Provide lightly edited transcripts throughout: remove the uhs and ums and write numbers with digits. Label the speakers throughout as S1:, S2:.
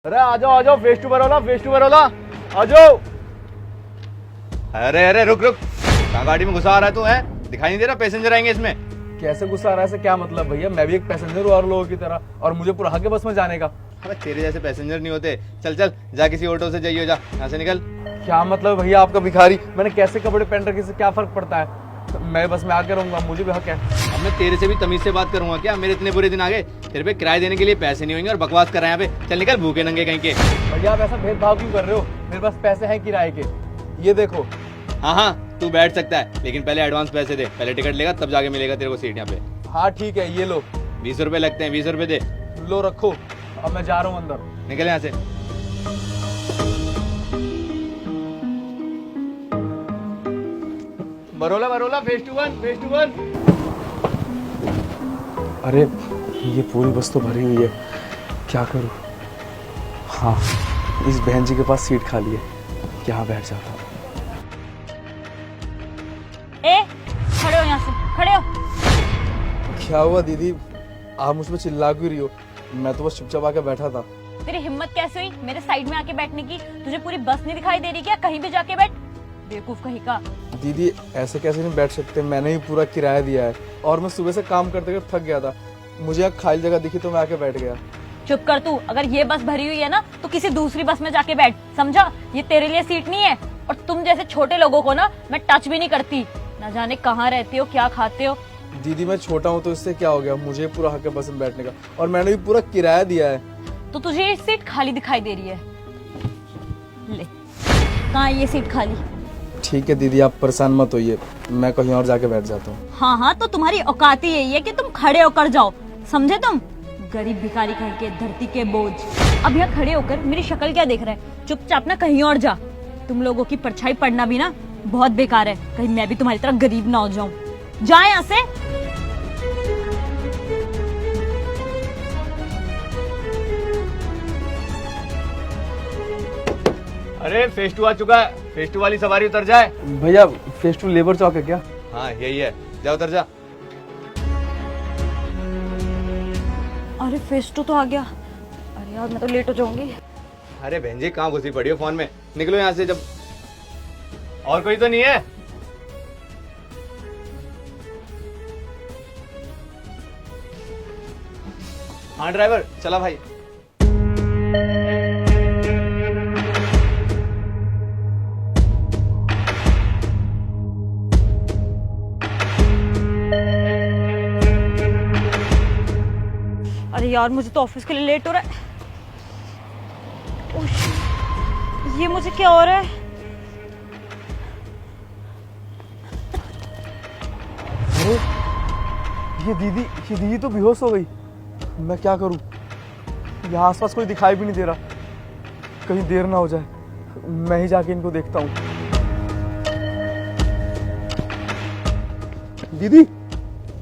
S1: अरे आ जाओ face to बरोला आ जाओ।
S2: अरे रुक कहाँ गाड़ी में घुसा आ रहा है तू? है दिखाई नहीं दे रहा पैसेंजर आएंगे इसमें?
S1: कैसे गुस्सा आ रहा है? ऐसे क्या मतलब भैया, मैं भी एक पैसेंजर हूँ और लोगों की तरह, और मुझे पूरा हक है बस में जाने का।
S2: अबे तेरे जैसे पैसेंजर नहीं होते। चल जा किसी ऑटो से जाइयो, जा यहाँ से निकल।
S1: क्या मतलब भैया आपका भिखारी? मैंने कैसे कपड़े पहन रखे, से क्या फर्क पड़ता है? मैं बस में आकर रहूंगा, मुझे भी हक है।
S2: अब मैं तेरे से भी तमीज से बात करूंगा क्या? मेरे इतने बुरे दिन आ गए, तेरे पे किराया देने के लिए पैसे नहीं होंगे और बकवास कर रहे हैं यहाँ पे। चल निकल भूखे नंगे कहीं के।
S1: भैया आप ऐसा भेदभाव क्यों कर रहे हो? मेरे पास पैसे हैं किराए के, ये देखो।
S2: हाँ तू बैठ सकता है, लेकिन पहले एडवांस पैसे दे। पहले टिकट लेगा तब जाके मिलेगा तेरे को सीट यहाँ पे।
S1: हाँ ठीक है, ये लो।
S2: 20 रुपए लगते हैं, 20 रुपए दे।
S1: लो रखो, अब मैं जा रहा हूँ अंदर।
S2: निकल यहाँ से।
S1: Barola phase two one. अरे ये पूरी बस तो भरी हुई है, क्या करूँ? हाँ, इस बहन जी के पास सीट खाली है, यहाँ बैठ जाता हूँ।
S3: खड़े हो यहाँ से, खड़े हो।
S1: क्या हुआ दीदी, आप मुझ पर चिल्ला क्यों रही हो? मैं तो बस चुपचाप आके बैठा था।
S3: तेरी हिम्मत कैसे हुई मेरे साइड में आके बैठने की? तुझे पूरी बस नहीं दिखाई दे रही क्या? कहीं भी जाके बैठ, बेवकूफ कहीं का।
S1: दीदी ऐसे कैसे नहीं बैठ सकते, मैंने ही पूरा किराया दिया है और मैं सुबह से काम करते करते थक गया था, मुझे यहाँ खाली जगह दिखी तो मैं आके बैठ गया।
S3: चुप कर तू, अगर ये बस भरी हुई है ना तो किसी दूसरी बस में जाके बैठ, समझा? ये तेरे लिए सीट नहीं है। और तुम जैसे छोटे लोगों को ना मैं टच भी नहीं करती, ना जाने कहाँ रहते हो, क्या खाते हो।
S1: दीदी मैं छोटा हूँ तो इससे क्या हो गया, मुझे पूरा हक है बस में बैठने का, और मैंने भी पूरा किराया दिया है।
S3: तो तुझे ये सीट खाली दिखाई दे रही है? ले, कहाँ है ये सीट खाली?
S1: ठीक है दीदी, आप परेशान मत होइए, मैं कहीं और जाके बैठ जाता हूँ।
S3: हाँ तो तुम्हारी औकात ही यही है कि तुम खड़े होकर जाओ, समझे? तुम गरीब भिखारी कहीं के, धरती के बोझ। अब यहाँ खड़े होकर मेरी शक्ल क्या देख रहे हैं? चुपचाप ना कहीं और जा। तुम लोगों की परछाई पड़ना भी ना बहुत बेकार है, कहीं मैं भी तुम्हारी तरह गरीब ना हो जाऊं। जा यहाँ से।
S2: अरे फेस टू आ चुका है, फेस टू वाली सवारी उतर जाए।
S1: भैया फेस टू लेबर चौक है क्या?
S2: हाँ यही है, जा उतर जा।
S3: अरे फेस टू तो आ गया। अरे यार मैं तो लेट हो जाऊंगी।
S2: अरे बहन जी कहाँ घुसी पड़ी हो फोन में? निकलो यहाँ से। जब और कोई तो नहीं है? हाँ ड्राइवर चला भाई।
S3: अरे यार मुझे तो ऑफिस के लिए लेट हो रहा है। उश, ये मुझे क्या हो रहा है?
S1: अरे ये दीदी तो बेहोश हो गई, मैं क्या करूं? यहाँ आसपास कोई दिखाई भी नहीं दे रहा, कहीं देर ना हो जाए, मैं ही जाके इनको देखता हूँ।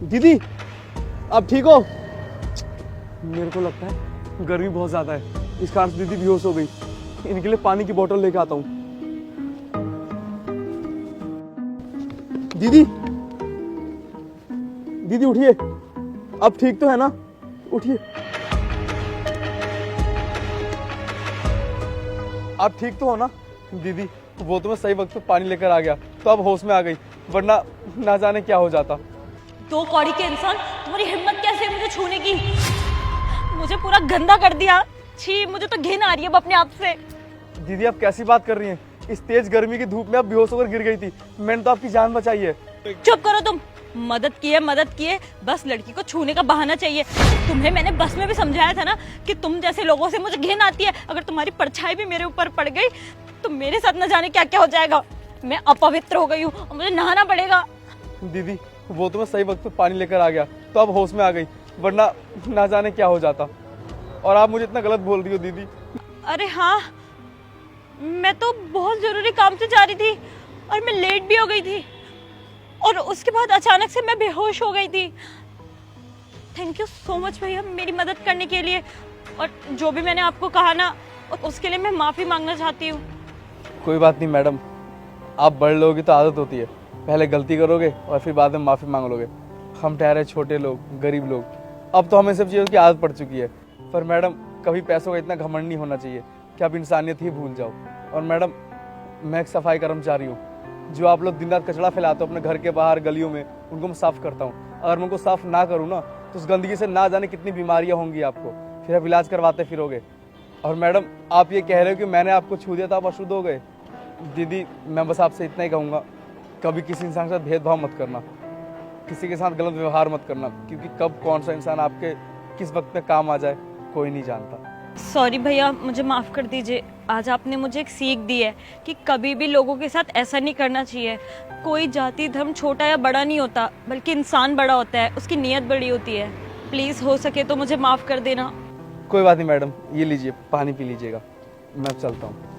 S1: दीदी आप ठीक हो? मेरे को लगता है गर्मी बहुत ज्यादा है, इस कारण से दीदी बेहोश हो गई। इनके लिए पानी की बोतल लेके आता हूँ। दीदी उठिए, अब ठीक तो है ना? उठिए, आप ठीक तो हो ना? दीदी वो तो मैं सही वक्त पे पानी लेकर आ गया तो अब होश में आ गई, वरना ना जाने क्या हो जाता।
S3: दो कौड़ी के इंसान, तुम्हारी हिम्मत कैसे है मुझे छूने की? मुझे पूरा गंदा कर दिया। छी, मुझे तो घिन आ रही है अब अपने आप से।
S1: दीदी आप कैसी बात कर रही हैं? इस तेज गर्मी की धूप में आप बेहोश होकर गिर गई थी, मैंने तो आपकी जान बचाई है।
S3: चुप करो तुम। मदद की है, बस लड़की को छूने का बहाना चाहिए। तुम्हें मैंने बस में भी समझाया था ना कि तुम जैसे लोगों से मुझे घिन आती है। अगर तुम्हारी परछाई भी मेरे ऊपर पड़ गई तो मेरे साथ न जाने क्या क्या हो जाएगा। मैं अपवित्र हो गई हूँ और मुझे नहाना पड़ेगा।
S1: दीदी वो तो मैं सही वक्त पे पानी लेकर आ गया तो अब होश में आ गई, वरना ना जाने क्या हो जाता। और आप मुझे इतना गलत बोल रही हो दीदी।
S3: अरे हाँ, मैं तो बहुत जरूरी काम से जा रही थी और मैं लेट भी हो गई थी, और उसके बाद अचानक से मैं बेहोश हो गई थी। थैंक यू सो मच भैया मेरी मदद करने के लिए, और जो भी मैंने आपको कहा ना उसके लिए मैं माफ़ी मांगना चाहती हूँ।
S1: कोई बात नहीं मैडम, आप बड़े लोगों की तो आदत होती है, पहले गलती करोगे और फिर बाद में माफ़ी मांग लोगे। हम ठहरे छोटे लोग, गरीब लोग, अब तो हमें सब चीज़ों की आदत पड़ चुकी है। पर मैडम कभी पैसों का इतना घमंड नहीं होना चाहिए कि आप इंसानियत ही भूल जाओ। और मैडम, मैं एक सफाई कर्मचारी हूँ। जो आप लोग दिन रात कचरा फैलाते हो अपने घर के बाहर गलियों में, उनको मैं साफ़ करता हूँ। अगर मैं उनको साफ़ ना करूँ ना तो उस गंदगी से ना जाने कितनी बीमारियाँ होंगी आपको, फिर आप इलाज करवाते फिरोगे। और मैडम, आप ये कह रहे हो कि मैंने आपको छू दिया तो आप अशुद्ध हो गए। दीदी, मैं बस आपसे इतना ही कहूँगा, कभी किसी इंसान के साथ भेदभाव मत करना, किसी के साथ गलत व्यवहार मत करना, क्योंकि कब कौन सा इंसान आपके किस वक्त में काम आ जाए कोई नहीं जानता।
S3: सॉरी भैया, मुझे माफ़ कर दीजिए। आज आपने मुझे एक सीख दी है कि कभी भी लोगों के साथ ऐसा नहीं करना चाहिए। कोई जाति धर्म छोटा या बड़ा नहीं होता, बल्कि इंसान बड़ा होता है, उसकी नीयत बड़ी होती है। प्लीज़ हो सके तो मुझे माफ़ कर देना।
S1: कोई बात नहीं मैडम, ये लीजिए, पानी पी लीजिएगा, मैं अब चलता हूँ।